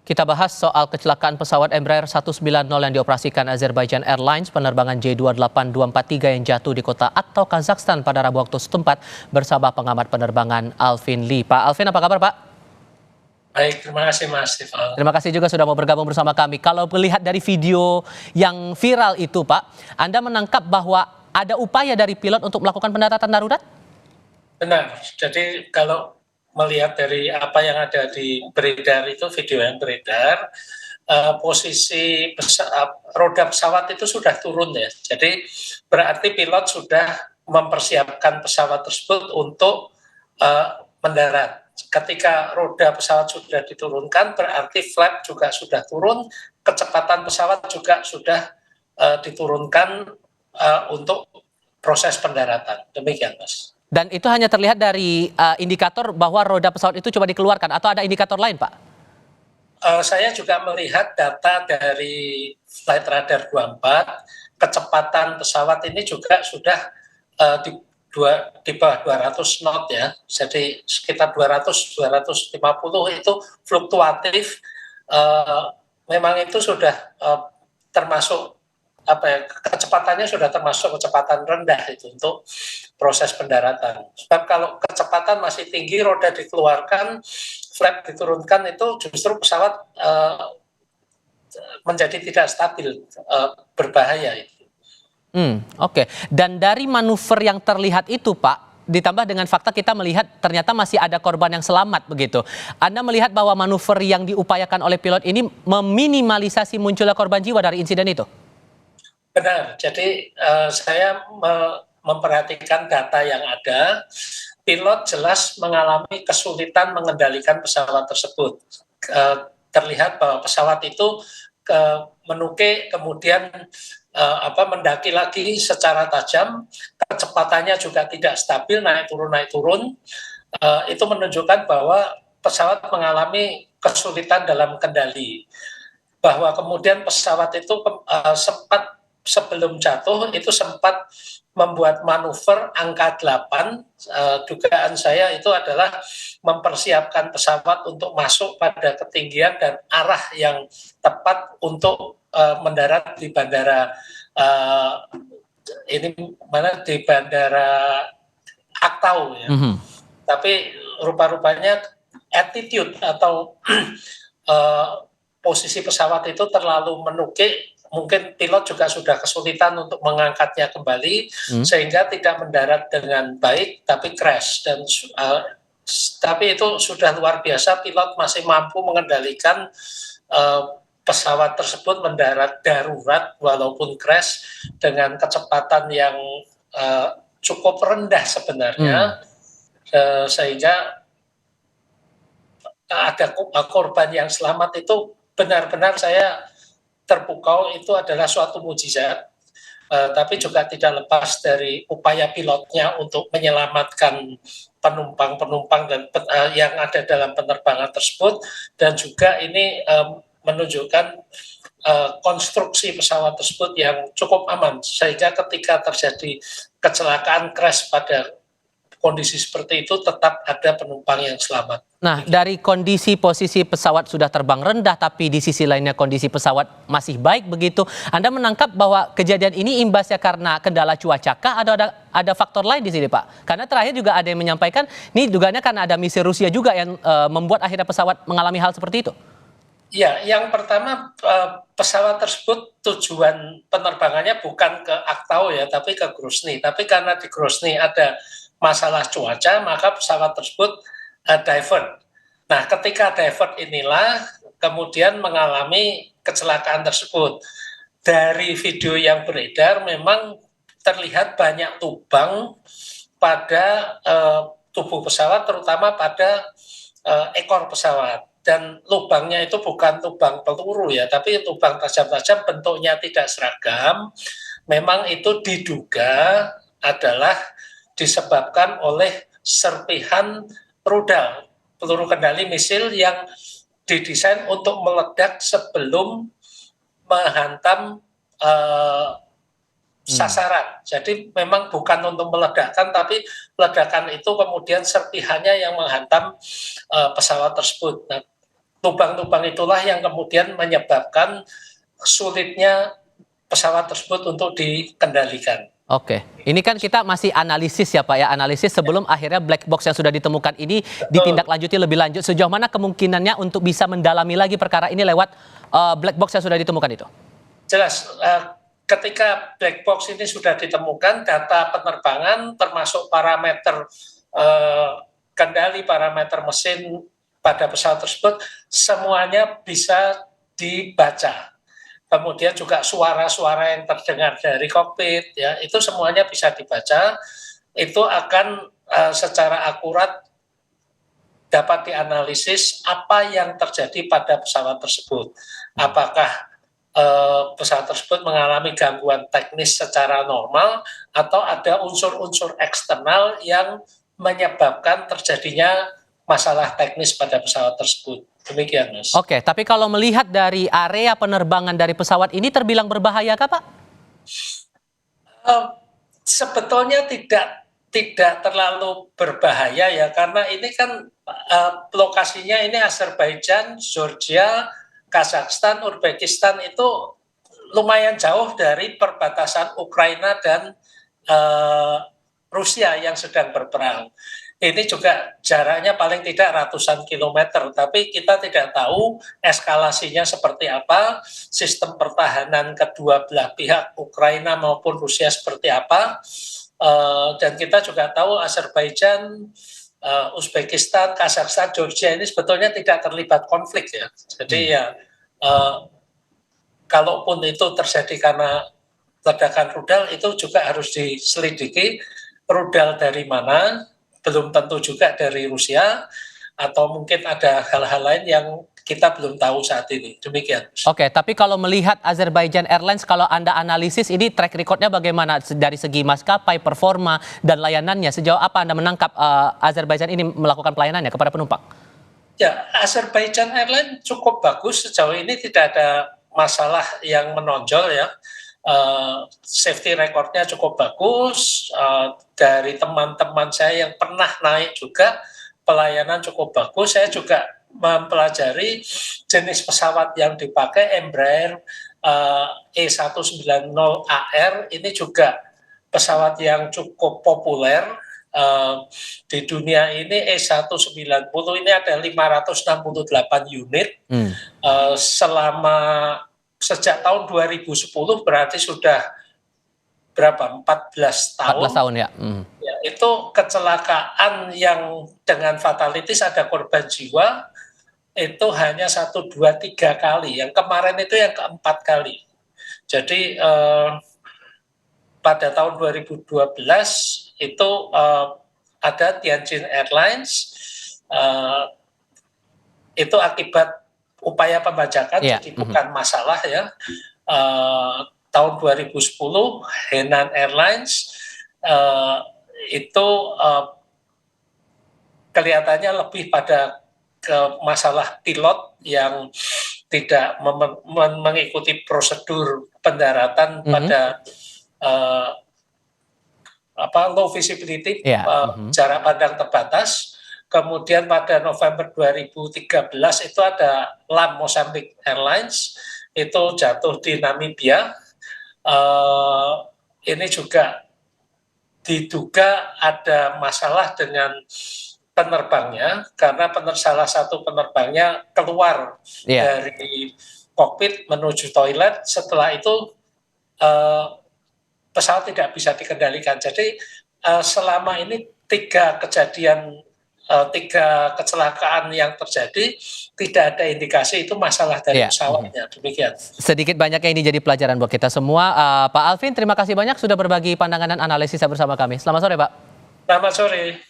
Kita bahas soal kecelakaan pesawat Embraer 190 yang dioperasikan Azerbaijan Airlines penerbangan J28243 yang jatuh di kota Aktau, Kazakhstan pada Rabu waktu setempat bersama pengamat penerbangan Alvin Lee. Pak Alvin, apa kabar Pak? Baik, terima kasih Mas Tifal. Terima kasih juga sudah mau bergabung bersama kami. Kalau melihat dari video yang viral itu Pak, Anda menangkap bahwa ada upaya dari pilot untuk melakukan pendaratan darurat? Benar, jadi kalau melihat dari apa yang ada di beredar itu, video yang beredar, posisi roda pesawat itu sudah turun ya. Jadi berarti pilot sudah mempersiapkan pesawat tersebut untuk mendarat. Ketika roda pesawat sudah diturunkan, berarti flap juga sudah turun, kecepatan pesawat juga sudah diturunkan untuk proses pendaratan. Demikian, Mas. Dan itu hanya terlihat dari indikator bahwa roda pesawat itu coba dikeluarkan atau ada indikator lain, Pak? Saya juga melihat data dari Flight Radar 24, kecepatan pesawat ini juga sudah di bawah 200 knot ya, jadi sekitar 200-250 itu fluktuatif. Memang itu sudah termasuk kecepatannya sudah termasuk kecepatan rendah itu untuk proses pendaratan. Sebab kalau kecepatan masih tinggi, roda dikeluarkan, flap diturunkan, itu justru pesawat menjadi tidak stabil, berbahaya itu. Oke. Dan dari manuver yang terlihat itu Pak, ditambah dengan fakta kita melihat ternyata masih ada korban yang selamat begitu. Anda melihat bahwa manuver yang diupayakan oleh pilot ini meminimalisasi munculnya korban jiwa dari insiden itu? Benar, jadi saya memperhatikan data yang ada, pilot jelas mengalami kesulitan mengendalikan pesawat tersebut. Terlihat bahwa pesawat itu menuke, kemudian mendaki lagi secara tajam, kecepatannya juga tidak stabil, naik turun. Itu menunjukkan bahwa pesawat mengalami kesulitan dalam kendali. Bahwa kemudian pesawat itu sempat sebelum jatuh itu sempat membuat manuver angka 8, dugaan saya itu adalah mempersiapkan pesawat untuk masuk pada ketinggian dan arah yang tepat untuk mendarat di bandara di bandara Aktau ya. Tapi rupa-rupanya attitude atau posisi pesawat itu terlalu menukik. Mungkin pilot juga sudah kesulitan untuk mengangkatnya kembali, sehingga tidak mendarat dengan baik, tapi crash. Dan tapi itu sudah luar biasa, pilot masih mampu mengendalikan pesawat tersebut mendarat darurat walaupun crash dengan kecepatan yang cukup rendah sebenarnya, sehingga ada korban yang selamat. Itu benar-benar saya terpukau, itu adalah suatu mukjizat, tapi juga tidak lepas dari upaya pilotnya untuk menyelamatkan penumpang dan yang ada dalam penerbangan tersebut, dan juga ini menunjukkan konstruksi pesawat tersebut yang cukup aman, sehingga ketika terjadi kecelakaan crash pada kondisi seperti itu tetap ada penumpang yang selamat. Nah, dari kondisi posisi pesawat sudah terbang rendah, tapi di sisi lainnya kondisi pesawat masih baik begitu, Anda menangkap bahwa kejadian ini imbasnya karena kendala cuaca kah atau ada faktor lain di sini Pak? Karena terakhir juga ada yang menyampaikan, ini dugaannya karena ada misi Rusia juga yang membuat akhirnya pesawat mengalami hal seperti itu. Ya, yang pertama pesawat tersebut tujuan penerbangannya bukan ke Aktau ya, tapi ke Grozny. Tapi karena di Grozny ada masalah cuaca, maka pesawat tersebut divert. Nah, ketika divert inilah kemudian mengalami kecelakaan tersebut. Dari video yang beredar memang terlihat banyak lubang pada tubuh pesawat, terutama pada ekor pesawat. Dan lubangnya itu bukan lubang peluru ya, tapi lubang tajam-tajam, bentuknya tidak seragam. Memang itu diduga adalah disebabkan oleh serpihan rudal peluru kendali misil yang didesain untuk meledak sebelum menghantam sasaran. Jadi memang bukan untuk meledakkan, tapi ledakan itu kemudian serpihannya yang menghantam pesawat tersebut. Nah, lubang-lubang itulah yang kemudian menyebabkan sulitnya pesawat tersebut untuk dikendalikan. Oke, ini kan kita masih analisis ya Pak ya, analisis sebelum akhirnya black box yang sudah ditemukan ini ditindaklanjuti lebih lanjut. Sejauh mana kemungkinannya untuk bisa mendalami lagi perkara ini lewat black box yang sudah ditemukan itu? Jelas, ketika black box ini sudah ditemukan, data penerbangan termasuk parameter kendali, parameter mesin pada pesawat tersebut, semuanya bisa dibaca. Kemudian juga suara-suara yang terdengar dari kokpit, ya itu semuanya bisa dibaca. Itu akan secara akurat dapat dianalisis apa yang terjadi pada pesawat tersebut. Apakah pesawat tersebut mengalami gangguan teknis secara normal atau ada unsur-unsur eksternal yang menyebabkan terjadinya masalah teknis pada pesawat tersebut. Demikian, Mas. Oke, tapi kalau melihat dari area penerbangan dari pesawat ini terbilang berbahaya kah, Pak? Sebetulnya tidak terlalu berbahaya ya, karena ini kan lokasinya ini Azerbaijan, Georgia, Kazakhstan, Uzbekistan itu lumayan jauh dari perbatasan Ukraina dan Rusia yang sedang berperang. Ini juga jaraknya paling tidak ratusan kilometer, tapi kita tidak tahu eskalasinya seperti apa, sistem pertahanan kedua belah pihak Ukraina maupun Rusia seperti apa, dan kita juga tahu Azerbaijan, Uzbekistan, Kazakhstan, Georgia ini sebetulnya tidak terlibat konflik ya. Jadi ya, kalaupun itu terjadi karena ledakan rudal, itu juga harus diselidiki rudal dari mana. Belum tentu juga dari Rusia, atau mungkin ada hal-hal lain yang kita belum tahu saat ini. Demikian. Oke, tapi kalau melihat Azerbaijan Airlines, kalau Anda analisis ini track recordnya bagaimana dari segi maskapai, performa, dan layanannya? Sejauh apa Anda menangkap Azerbaijan ini melakukan pelayanannya kepada penumpang? Ya, Azerbaijan Airlines cukup bagus. Sejauh ini tidak ada masalah yang menonjol ya. Safety recordnya cukup bagus, dari teman-teman saya yang pernah naik juga pelayanan cukup bagus. Saya juga mempelajari jenis pesawat yang dipakai, Embraer E190AR ini juga pesawat yang cukup populer di dunia ini. E190 ini ada 568 unit sejak tahun 2010, berarti sudah berapa? 14 tahun. 14 tahun ya. Ya, itu kecelakaan yang dengan fatalitas ada korban jiwa itu hanya 1, 2, 3 kali. Yang kemarin itu yang keempat kali. Jadi pada tahun 2012 itu ada Tianjin Airlines, itu akibat upaya pembajakan, jadi bukan masalah ya. Tahun 2010 Henan Airlines itu kelihatannya lebih pada ke masalah pilot yang tidak mengikuti prosedur pendaratan pada low visibility, jarak pandang terbatas. Kemudian pada November 2013 itu ada LAM Mozambique Airlines, itu jatuh di Namibia. Ini juga diduga ada masalah dengan penerbangnya, karena salah satu penerbangnya keluar dari kokpit menuju toilet. Setelah itu pesawat tidak bisa dikendalikan. Jadi selama ini 3 kecelakaan yang terjadi, tidak ada indikasi itu masalah dari pesawatnya. Demikian. Sedikit banyaknya ini jadi pelajaran buat kita semua. Pak Alvin, terima kasih banyak sudah berbagi pandangan dan analisis bersama kami. Selamat sore, Pak. Selamat sore.